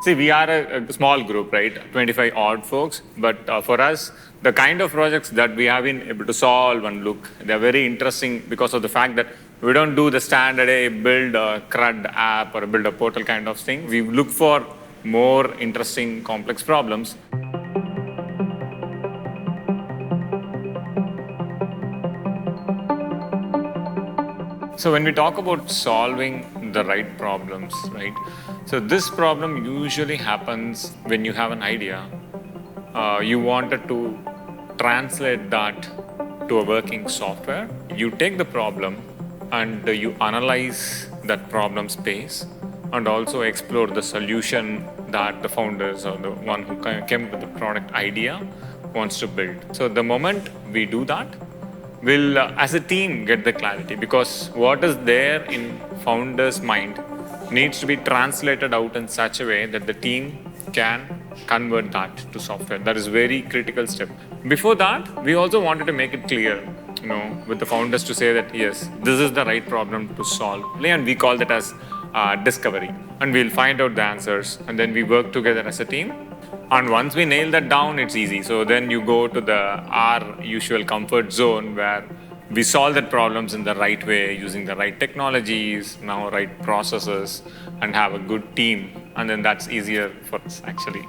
See, we are a small group, right? 25 odd folks. But for us, the kind of projects that we have been able to solve and look, they're very interesting because of the fact that we don't do the standard, build a CRUD app or build a portal kind of thing. We look for more interesting, complex problems. So when we talk about solving the right problems, right? So this problem usually happens when you have an idea. You wanted to translate that to a working software. You take the problem and you analyze that problem space and also explore the solution that the founders or the one who came with the product idea wants to build. So the moment we do that, we'll as a team get the clarity, because what is there in founder's mind needs to be translated out in such a way that the team can convert that to software. That is very critical step. Before that, we also wanted to make it clear, with the founders to say that yes, this is the right problem to solve, and we call that as discovery. And we'll find out the answers, and then we work together as a team. And once we nail that down, it's easy. So then you go to our usual comfort zone where we solve the problems in the right way, using the right technologies, right processes, and have a good team. And then that's easier for us, actually.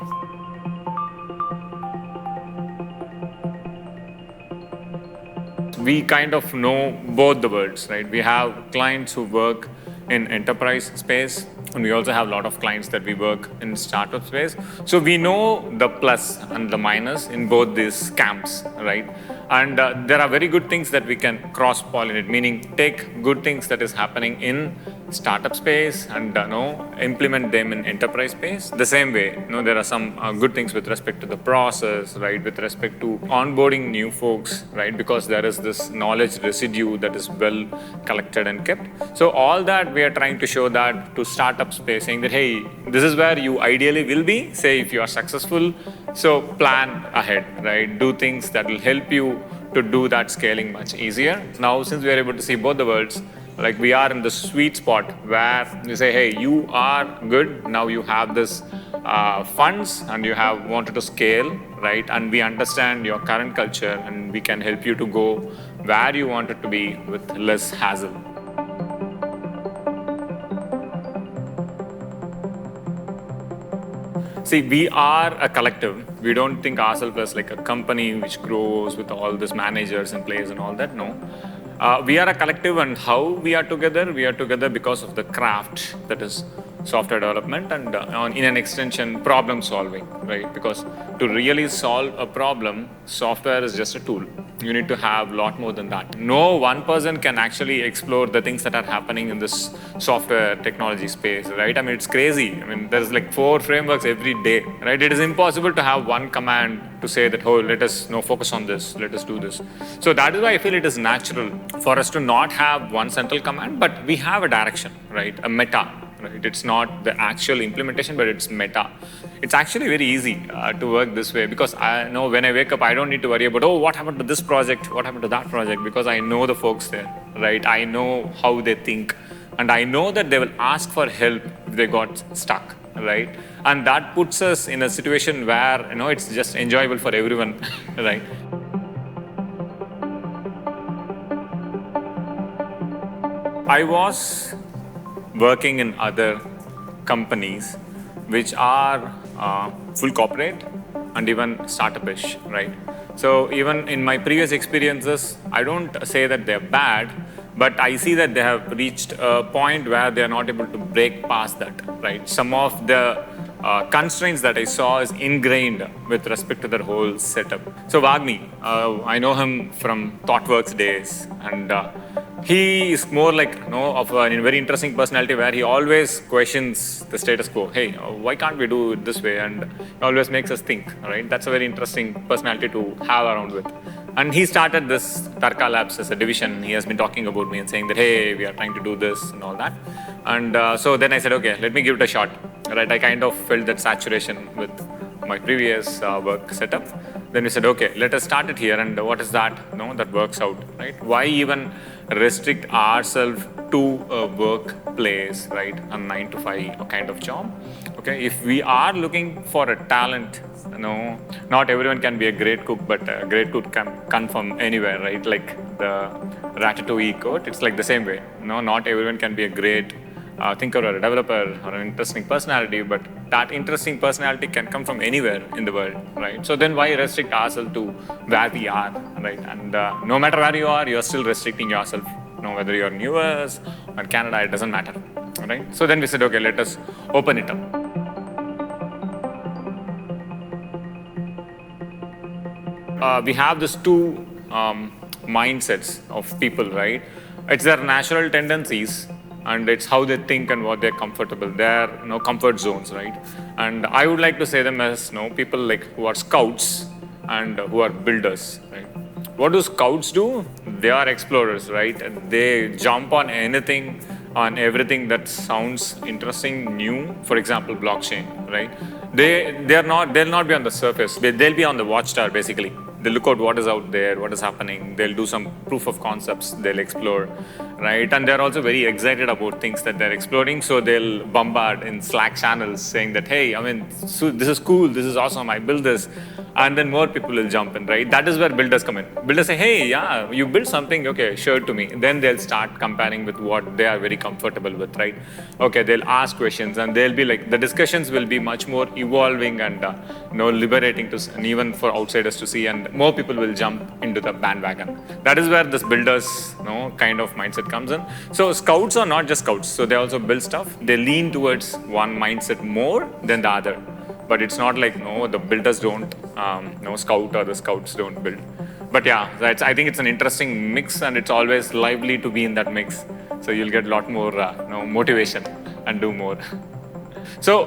We kind of know both the worlds, right? We have clients who work in enterprise space, and we also have a lot of clients that we work in startup space. So we know the plus and the minus in both these camps, right? And there are very good things that we can cross-pollinate, meaning take good things that is happening in startup space and implement them in enterprise space. The same way, there are some good things with respect to the process, right? With respect to onboarding new folks, right? Because there is this knowledge residue that is well collected and kept. So all that we are trying to show that to startup space, saying that, hey, this is where you ideally will be, say if you are successful. So plan ahead, right? Do things that will help you to do that scaling much easier. Now, since we are able to see both the worlds, like we are in the sweet spot where you say, hey, you are good. Now you have this funds and you have wanted to scale, right? And we understand your current culture and we can help you to go where you want it to be with less hassle. See, we are a collective. We don't think ourselves as like a company which grows with all these managers and players and all that. No. We are a collective, and how we are together? We are together because of the craft that is software development and in an extension, problem solving, right? Because to really solve a problem, software is just a tool. You need to have a lot more than that. No one person can actually explore the things that are happening in this software technology space, right? I mean, it's crazy. I mean, there's like 4 frameworks every day, right? It is impossible to have one command to say that, oh, let us focus on this, let us do this. So that is why I feel it is natural for us to not have one central command, but we have a direction, right? A meta, right? It's not the actual implementation, but it's meta. It's actually very easy to work this way, because I know when I wake up, I don't need to worry about, oh, what happened to this project? What happened to that project? Because I know the folks there, right? I know how they think, and I know that they will ask for help if they got stuck, right? And that puts us in a situation where, it's just enjoyable for everyone, right? I was working in other companies which are full corporate and even startup-ish, right? So even in my previous experiences, I don't say that they're bad, but I see that they have reached a point where they are not able to break past that, right? Some of the constraints that I saw is ingrained with respect to their whole setup. So Vagni, I know him from ThoughtWorks days, and he is more like, of a very interesting personality where he always questions the status quo. Hey, why can't we do it this way? And he always makes us think, right? That's a very interesting personality to have around with. And he started this Tarka Labs as a division. He has been talking about me and saying that, hey, we are trying to do this and all that. And so then I said, okay, let me give it a shot, right? I kind of felt that saturation with my previous work setup. Then we said, okay, let us start it here. And what is that? That works out, right? Why even restrict ourselves to a workplace, right? A 9 to 5 kind of job. Okay, if we are looking for a talent, not everyone can be a great cook, but a great cook can come from anywhere, right? Like the ratatouille quote, it's like the same way. Not everyone can be a great thinker or a developer or an interesting personality, but that interesting personality can come from anywhere in the world, right? So then why restrict ourselves to where we are, right? And no matter where you are, you're still restricting yourself. Whether you're in US or Canada, it doesn't matter, right? So then we said, okay, let us open it up. We have these two mindsets of people, right? It's their natural tendencies, and it's how they think and what they're comfortable. They're comfort zones, right? And I would like to say them as people like who are scouts and who are builders, right? What do scouts do? They are explorers, right? And they jump on anything, on everything that sounds interesting, new. For example, blockchain, right? They'll not be on the surface. They'll be on the watchtower, basically. They'll look out what is out there, what is happening. They'll do some proof of concepts. They'll explore, right? And they're also very excited about things that they're exploring. So they'll bombard in Slack channels saying that, hey, this is cool. This is awesome. I built this. And then more people will jump in, right? That is where builders come in. Builders say, hey, yeah, you built something. Okay, show it to me. Then they'll start comparing with what they are very comfortable with, right? Okay, they'll ask questions, and they'll be like, the discussions will be much more evolving and liberating and even for outsiders to see, and more people will jump into the bandwagon. That is where this builders kind of mindset comes in. So scouts are not just scouts. So they also build stuff. They lean towards one mindset more than the other. But it's not like, the builders don't scout or the scouts don't build. But yeah, I think it's an interesting mix, and it's always lively to be in that mix. So you'll get a lot more motivation and do more. So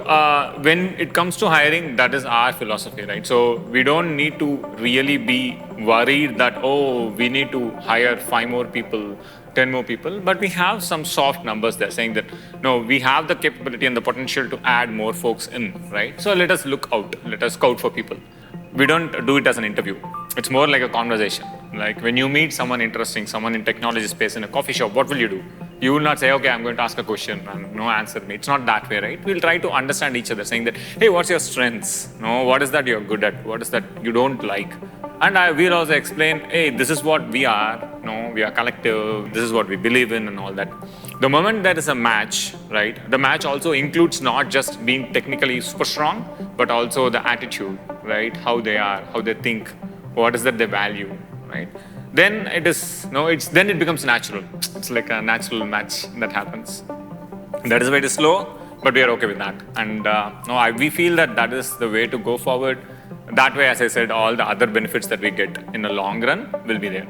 when it comes to hiring, that is our philosophy, right? So we don't need to really be worried that, we need to hire 5 more people, 10 more people, but we have some soft numbers there saying that, no, we have the capability and the potential to add more folks in, right? So let us look out, let us scout for people. We don't do it as an interview. It's more like a conversation. Like when you meet someone interesting, someone in technology space in a coffee shop, what will you do? You will not say, okay, I'm going to ask a question and answer me. It's not that way, right? We'll try to understand each other, saying that, hey, what's your strengths? What is that you're good at? What is that you don't like? And we'll also explain, hey, this is what we are. We are collective. This is what we believe in and all that. The moment there is a match, right? The match also includes not just being technically super strong, but also the attitude, right? How they are, how they think, what is that they value, right? Then then it becomes natural. It's like a natural match that happens. That is very slow, but we are okay with that. And we feel that is the way to go forward. That way, as I said, all the other benefits that we get in the long run will be there.